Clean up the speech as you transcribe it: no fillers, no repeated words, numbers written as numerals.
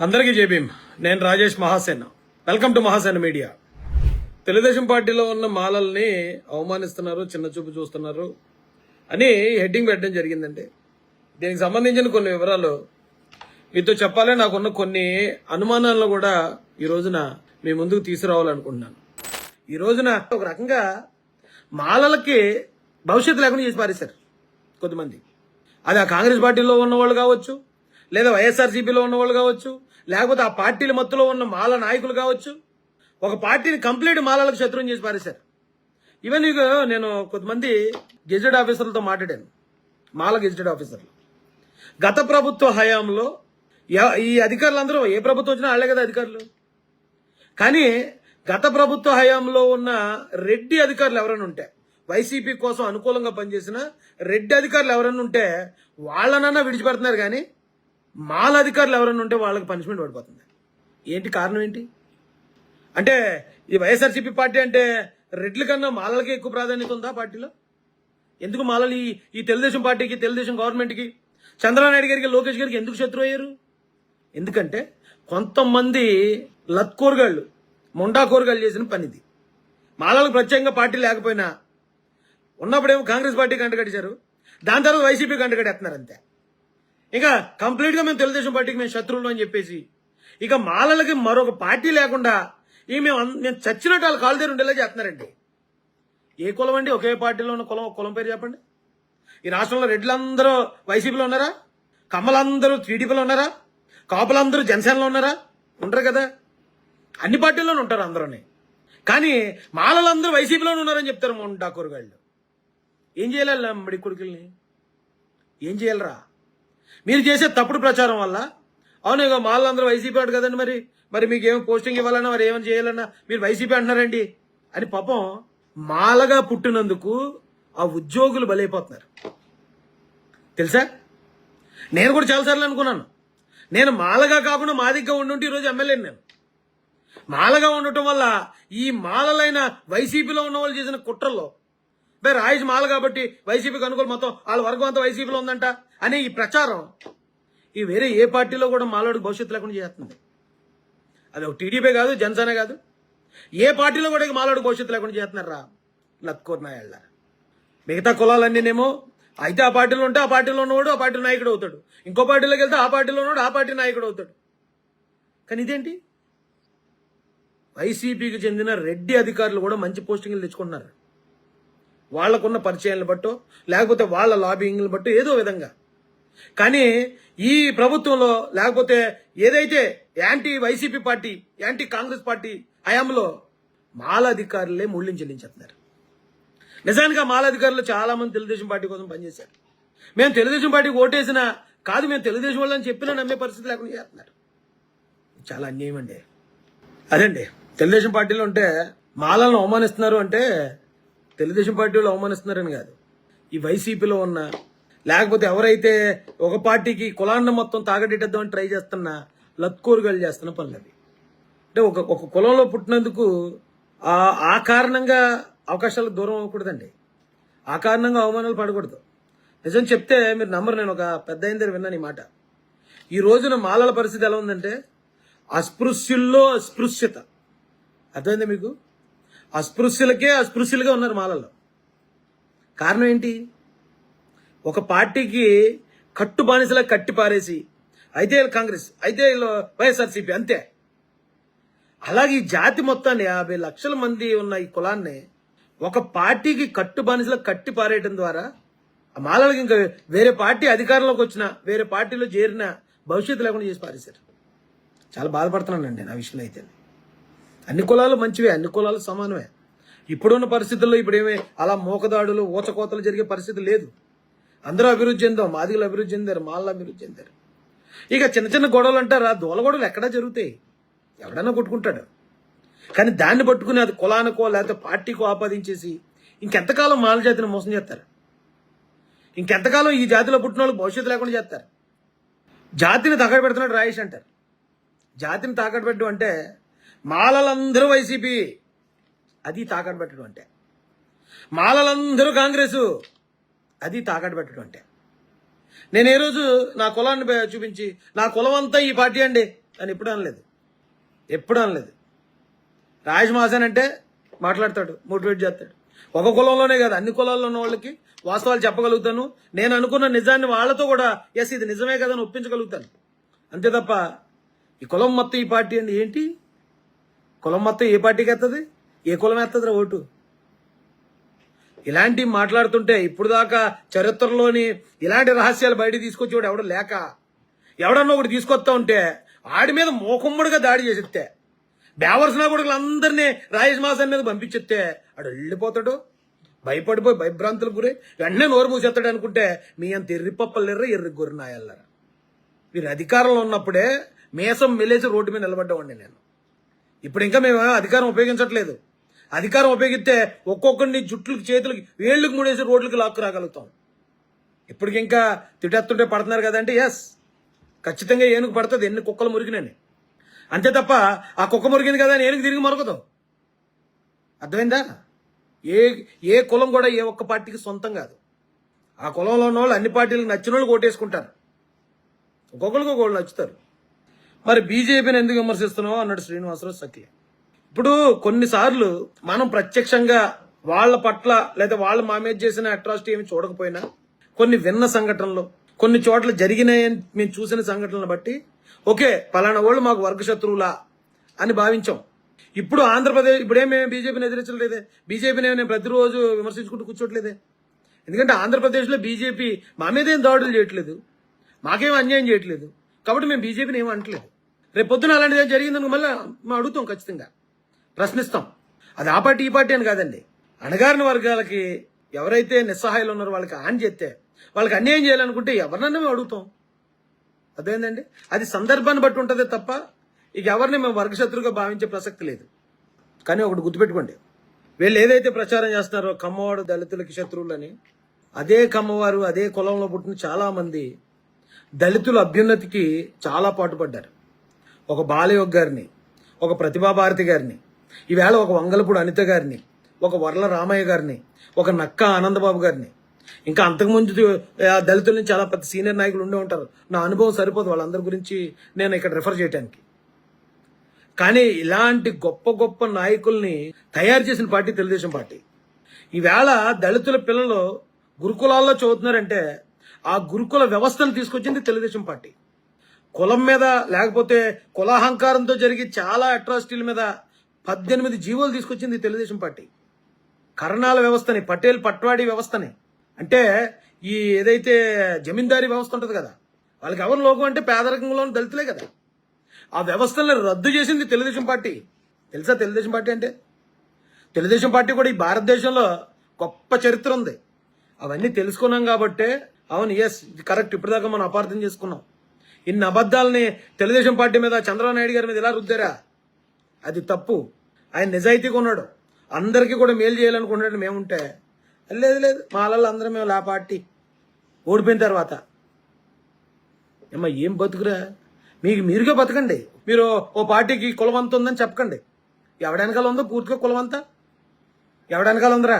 అందరికీ జై భీమ్. నేను Rajesh Mahasena. Welcome to Mahasena media. Telugu Desam పార్టీలో ఉన్న మాలల్ని అవమానిస్తున్నారు, చిన్న చూపు చూస్తున్నారు అని హెడ్డింగ్ పెట్టడం జరిగిందండి. దీనికి సంబంధించిన కొన్ని వివరాలు మీతో చెప్పాలి. నాకున్న కొన్ని అనుమానాలను కూడా ఈ రోజున మీ ముందుకు తీసుకురావాలనుకుంటున్నాను. ఈ రోజున ఒక రకంగా మాలలకి భవిష్యత్తు లేకుండా చేసి పారేశారు కొద్దిమంది. అది ఆ కాంగ్రెస్ పార్టీలో ఉన్నవాళ్ళు కావచ్చు, లేదా వైఎస్ఆర్సీపీలో ఉన్నవాళ్ళు కావచ్చు, లేకపోతే ఆ పార్టీల మత్తులో ఉన్న మాల నాయకులు కావచ్చు. ఒక పార్టీని కంప్లీట్ మాలలకు శత్రువుని చేసి పారేశారు. ఈవెన్ నేను కొంతమంది గెజెట్ ఆఫీసర్లతో మాట్లాడాను, మాల గెజెట్ ఆఫీసర్లు. గత ప్రభుత్వ హయాంలో ఈ అధికారులందరూ ఏ ప్రభుత్వం వచ్చినా వాళ్ళే కదా అధికారులు. కానీ గత ప్రభుత్వ హయాంలో ఉన్న రెడ్డి అధికారులు ఎవరైనా ఉంటే, వైసీపీ కోసం అనుకూలంగా పనిచేసిన రెడ్డి అధికారులు ఎవరైనా ఉంటే వాళ్ళనన్నా విడిచిపెడుతున్నారు. కానీ మాల అధికారులు ఎవరైనా ఉంటే వాళ్ళకి పనిష్మెంట్ పడిపోతుంది. ఏంటి కారణం ఏంటి అంటే, ఈ వైఎస్ఆర్సీపీ పార్టీ అంటే రెడ్ల కన్నా మాలలకి ఎక్కువ ప్రాధాన్యత ఉందా పార్టీలో? ఎందుకు మాలలు ఈ తెలుగుదేశం పార్టీకి, తెలుగుదేశం గవర్నమెంట్కి, చంద్రబాబు నాయుడు గారికి, లోకేష్ గారికి ఎందుకు శత్రువు అయ్యారు? ఎందుకంటే కొంతమంది లత్కోరగాళ్ళు, ముండాకోరగాళ్ళు చేసిన పనిది. మాలలకు ప్రత్యేకంగా పార్టీ లేకపోయినా ఉన్నప్పుడేమో కాంగ్రెస్ పార్టీకి అంటగట్టారు, దాని తర్వాత వైసీపీకి అంటగట్టేస్తున్నారు అంతే. ఇక కంప్లీట్గా మేము తెలుగుదేశం పార్టీకి మేము శత్రువులు అని చెప్పేసి ఇక మాలలకి మరొక పార్టీ లేకుండా మేము చచ్చినట్టు వాళ్ళు కాలు దగ్గర ఉండేలా చేస్తున్నారండి. ఏ కులం అండి? ఒకే పార్టీలో ఉన్న కులం పేరు చెప్పండి. ఈ రాష్ట్రంలో రెడ్లందరూ వైసీపీలో ఉన్నారా? కమ్మలందరూ టీడీపీలో ఉన్నారా? కాపులందరూ జనసేనలో ఉన్నారా? ఉండరు కదా. అన్ని పార్టీల్లోనే ఉంటారు అందరూని. కానీ మాలలందరూ వైసీపీలోనే ఉన్నారని చెప్తారు డాకూరుగాళ్ళు. ఏం చేయాలి మడి కొడుకుల్ని? ఏం చేయాలరా? మీరు చేసే తప్పుడు ప్రచారం వల్ల, అవును ఇక మాలందరూ వైసీపీ అంటు కదండి, మరి మీకు ఏమి పోస్టింగ్ ఇవ్వాలన్నా, మరి ఏమైనా చేయాలన్నా మీరు వైసీపీ అంటున్నారండి అని పాపం మాలగా పుట్టినందుకు ఆ ఉద్యోగులు బలైపోతున్నారు తెలుసా. నేను కూడా చాలాసార్లు అనుకున్నాను, నేను మాలగా కాకుండా మాదిగ్గా ఉండుంటే ఈరోజు ఎమ్మెల్యేని. నేను మాలగా ఉండటం వల్ల ఈ మాలలైన వైసీపీలో ఉన్న వాళ్ళు చేసిన కుట్రల్లో, రాయేష్ మాల కాబట్టి వైసీపీకి అనుకూల, మొత్తం వాళ్ళ వర్గం అంతా వైసీపీలో ఉందంట అనే ఈ ప్రచారం ఈ వేరే ఏ పార్టీలో కూడా మాలోడికి భవిష్యత్తు లేకుండా చేస్తుంది. అది ఒక టీడీపీ కాదు, జనసేన కాదు, ఏ పార్టీలో కూడా మాలోడికి భవిష్యత్తు లేకుండా చేస్తున్నారా లత్కోర్నాయాళ్ళ. మిగతా కులాలన్నీనేమో అయితే ఆ పార్టీలో ఉంటే ఆ పార్టీలో ఉన్నవాడు ఆ పార్టీ నాయకుడు అవుతాడు, ఇంకో పార్టీలోకి వెళ్తే ఆ పార్టీలో ఉన్నవాడు ఆ పార్టీ నాయకుడు అవుతాడు. కానీ ఇదేంటి? వైసీపీకి చెందిన రెడ్డి అధికారులు కూడా మంచి పోస్టింగ్లు తెచ్చుకుంటున్నారు. వాళ్లకున్న పరిచయాలను బట్టో, లేకపోతే వాళ్ళ లాబింగ్లు బట్టో ఏదో విధంగా. కానీ ఈ ప్రభుత్వంలో, లేకపోతే ఏదైతే anti YCP party, anti Congress party హయాంలో మాల అధికారులే మూల్యం చెల్లించేస్తున్నారు. నిజానికి ఆ మాల అధికారులు చాలా మంది తెలుగుదేశం పార్టీ కోసం పనిచేశారు. మేము తెలుగుదేశం పార్టీకి ఓటేసినా కాదు, మేము తెలుగుదేశం వాళ్ళని చెప్పినా నమ్మే పరిస్థితి లేకుండా చేస్తున్నారు. చాలా అన్యాయం అండి. అదండి, తెలుగుదేశం పార్టీలో ఉంటే మాలను అవమానిస్తున్నారు అంటే తెలుగుదేశం పార్టీ వాళ్ళు అవమానిస్తున్నారని కాదు, ఈ వైసీపీలో ఉన్న, లేకపోతే ఎవరైతే ఒక పార్టీకి కులాన్ని మొత్తం తాగడేద్దామని ట్రై చేస్తున్న లత్కోరుగాళ్ళు చేస్తున్న పనులు అవి. అంటే ఒక కులంలో పుట్టినందుకు ఆ కారణంగా అవకాశాలకు దూరం అవ్వకూడదండి, ఆ కారణంగా అవమానాలు పడకూడదు. నిజం చెప్తే మీరు నమ్మరు, నేను ఒక పెద్ద అయిన దగ్గర విన్నాను ఈ మాట. ఈ రోజున మాలల పరిస్థితి ఎలా ఉందంటే అస్పృశ్యుల్లో అస్పృశ్యత. అర్థమైందా మీకు? అస్పృశ్యులకే అస్పృశ్యులుగా ఉన్నారు మాలల్లో. కారణం ఏంటి? ఒక పార్టీకి కట్టు బానిసలా కట్టి పారేసి, అయితే కాంగ్రెస్, అయితే వైఎస్ఆర్సీపీ, అంతే. అలాగే ఈ జాతి మొత్తాన్ని 50 లక్షల మంది ఉన్న ఈ కులాన్ని ఒక పార్టీకి కట్టు బానిసలా కట్టి పారేయడం ద్వారా ఆ మాలలకి ఇంకా వేరే పార్టీ అధికారంలోకి వచ్చినా, వేరే పార్టీలో చేరినా భవిష్యత్తు లేకుండా చేసి పారేశారు. చాలా బాధపడుతున్నానండి నా విషయంలో. అయితే అన్ని కులాలు మంచివే, అన్ని కులాలు సమానమే. ఇప్పుడున్న పరిస్థితుల్లో ఇప్పుడేమీ అలా మోకదాడులు, ఊచకోతలు జరిగే పరిస్థితి లేదు. అందరూ అభివృద్ధి చెందాం, మాదిగలు అభివృద్ధి చెందారు, మాలలు అభివృద్ధి చెందారు. ఇక చిన్న చిన్న గొడవలు అంటారా, దూల గొడవలు ఎక్కడా జరుగుతాయి, ఎవడన్నా కొట్టుకుంటాడు. కానీ దాన్ని పట్టుకుని అది కులానికో లేకపోతే పార్టీకో ఆపాదించేసి ఇంకెంతకాలం మాల జాతిని మోసం చేస్తారు? ఇంకెంతకాలం ఈ జాతిలో పుట్టిన వాళ్ళకి భవిష్యత్తు లేకుండా చేస్తారు? జాతిని తాకట్టు పెడుతున్నాడు రాయేష్ అంటారు. జాతిని తాకట్టు పెట్టడం అంటే మాలలందరూ వైసీపీ, అది తాకట్టు పెట్టడం అంటే. మాలలందరూ కాంగ్రెసు, అది తాకట్టు పెట్టడం అంటే. నేను ఏ రోజు నా కులాన్ని చూపించి నా కులం అంతా ఈ పార్టీ అండి అని ఎప్పుడు అనలేదు. రాజేష్ మహాసేన్ అంటే మాట్లాడతాడు, మోటివేట్ చేస్తాడు. ఒక కులంలోనే కాదు, అన్ని కులాల్లో ఉన్న వాళ్ళకి వాస్తవాలు చెప్పగలుగుతాను. నేను అనుకున్న నిజాన్ని వాళ్ళతో కూడా ఎస్ ఇది నిజమే కదా అని ఒప్పించగలుగుతాను. అంతే తప్ప ఈ కులం మొత్తం ఈ పార్టీ అండి ఏంటి? కులం మొత్తం ఏ పార్టీకి ఎత్తది? ఏ కులం ఎత్తదిరా ఓటు? ఇలాంటివి మాట్లాడుతుంటే ఇప్పుడు దాకా చరిత్రలోని ఇలాంటి రహస్యాలు బయట తీసుకొచ్చేవాడు ఎవడు లేక, ఎవడన్నా ఒకటి తీసుకొస్తా ఉంటే ఆడి మీద మోకమ్మడిగా దాడి చేసేస్తే, బేవర్సన కొడుకులందరినీ రాజేష్ మహాసేన్ మీద పంపించేస్తే ఆడు వెళ్ళిపోతాడు. భయపడిపోయి భయభ్రాంతులకు గురై వెంటనే నోరు మూసేస్తాడు అనుకుంటే మీ అంత ఎర్రిపప్పలెర్ర ఎర్రి గొర్రెనాయల్లరా. వీరు అధికారంలో ఉన్నప్పుడే మేసం మెలేసి రోడ్డు మీద నిలబడ్డామండి నేను. ఇప్పుడు ఇంకా మేము అధికారం ఉపయోగించట్లేదు. అధికారం ఉపయోగిస్తే ఒక్కొక్కరిని జుట్లకి చేతులకి వేళ్ళకి ముడేసి రోడ్లకి లాక్కు రాగలుగుతాం. ఇప్పటికి ఇంకా తిట్టేస్తుంటే పడుతున్నారు కదంటే ఎస్ ఖచ్చితంగా ఏనుగు పడుతుంది, ఎన్ని కుక్కలు మురిగినని. అంతే తప్ప ఆ కుక్క మురిగింది కదా అని ఏనుగు తిరిగి మరొకదు. అర్థమైందా? ఏ కులం కూడా ఏ ఒక్క పార్టీకి సొంతం కాదు. ఆ కులంలో ఉన్న వాళ్ళు అన్ని పార్టీలకు నచ్చిన వాళ్ళు ఓటేసుకుంటారు, ఒక్కొక్కరికి ఒక్కొక్కళ్ళు నచ్చుతారు. మరి బీజేపీని ఎందుకు విమర్శిస్తున్నావు అన్నాడు శ్రీనివాసరావు సఖ్య. ఇప్పుడు కొన్నిసార్లు మనం ప్రత్యక్షంగా వాళ్ళ పట్ల లేదా వాళ్ళు మా మీద చేసిన అట్రాసిటీ ఏమి చూడకపోయినా కొన్ని విన్న సంఘటనలు, కొన్ని చోట్ల జరిగినాయని మేము చూసిన సంఘటనలను బట్టి ఓకే పలానా వాళ్ళు మాకు వర్గశత్రువులా అని భావించాం. ఇప్పుడు ఆంధ్రప్రదేశ్ ఇప్పుడేం మేము బీజేపీని ఎదిరించలేదే, బీజేపీని నేను ప్రతిరోజు విమర్శించుకుంటూ కూర్చోట్లేదే. ఎందుకంటే ఆంధ్రప్రదేశ్లో బీజేపీ మా మీద ఏం దాడులు చేయట్లేదు, మాకేం అన్యాయం చేయట్లేదు, కాబట్టి మేము బీజేపీని ఏమీ అంటలేదు. రేపు పొద్దున అలాంటిది ఏం జరిగిందని మళ్ళీ మేము అడుగుతాం, ఖచ్చితంగా ప్రశ్నిస్తాం. అది ఆ పార్టీ ఈ పార్టీ అని కాదండి. అణగారిన వర్గాలకి ఎవరైతే నిస్సహాయాలు ఉన్నారో వాళ్ళకి హాని చేస్తే, వాళ్ళకి అన్యాయం చేయాలనుకుంటే ఎవరినన్నా మేము అడుగుతాం. అదేంటండి, అది సందర్భాన్ని బట్టి ఉంటుందే తప్ప ఇక ఎవరిని మేము వర్గశత్రువుగా భావించే ప్రసక్తి లేదు. కానీ ఒకటి గుర్తుపెట్టుకోండి, వీళ్ళు ఏదైతే ప్రచారం చేస్తున్నారో కమ్మవాడు దళితులకి శత్రువులని, అదే కమ్మవారు అదే కులంలో పుట్టిన చాలా మంది దళితుల అభ్యున్నతికి చాలా పాటుపడ్డారు. ఒక బాలయోగ్ గారిని, ఒక ప్రతిభాభారతి గారిని, ఈవేళ ఒక వంగలపూడి అనిత గారిని, ఒక వర్ల రామయ్య గారిని, ఒక నక్క ఆనందబాబు గారిని, ఇంకా అంతకుముందు దళితుల నుంచి చాలా పెద్ద సీనియర్ నాయకులు ఉండే ఉంటారు. నా అనుభవం సరిపోదు వాళ్ళందరి గురించి నేను ఇక్కడ రిఫర్ చేయడానికి. కానీ ఇలాంటి గొప్ప గొప్ప నాయకుల్ని తయారు చేసిన పార్టీ తెలుగుదేశం పార్టీ. ఈవేళ దళితుల పిల్లలు గురుకులాల్లో చదువుతున్నారంటే ఆ గురుకుల వ్యవస్థను తీసుకొచ్చింది తెలుగుదేశం పార్టీ. కులం మీద లేకపోతే కులాహంకారంతో జరిగి చాలా అట్రాసిటీల మీద 18 జీవోలు తీసుకొచ్చింది తెలుగుదేశం పార్టీ. కరణాల వ్యవస్థని, పటేల్ పట్వాడీ వ్యవస్థని, అంటే ఈ ఏదైతే జమీందారీ వ్యవస్థ ఉంటుంది కదా, వాళ్ళకి ఎవరు లోకం అంటే పేదరికంలో దళితులే కదా. ఆ వ్యవస్థలను రద్దు చేసింది తెలుగుదేశం పార్టీ. తెలుసా తెలుగుదేశం పార్టీ అంటే? తెలుగుదేశం పార్టీ కూడా ఈ భారతదేశంలో గొప్ప చరిత్ర ఉంది. అవన్నీ తెలుసుకున్నాం కాబట్టే అవును ఎస్ ఇది కరెక్ట్, ఇప్పటిదాకా మనం అపార్థం చేసుకున్నాం. ఇన్ని అబద్ధాలని తెలుగుదేశం పార్టీ మీద చంద్రబాబు నాయుడు గారి మీద ఇలా రుద్దారా, అది తప్పు. ఆయన నిజాయితీగా ఉన్నాడు, అందరికీ కూడా మేలు చేయాలనుకున్నాడు. మేముంటే లేదు మా వాళ్ళ అందరం మేము ఆ పార్టీ ఓడిపోయిన తర్వాత ఏం బతుకురా, మీరుగా బతకండి. మీరు ఓ పార్టీకి కులవంత ఉందని చెప్పకండి. ఎవడెనకాల ఉందో పూర్తిగా కులవంతా ఎవడెనకాల ఉందిరా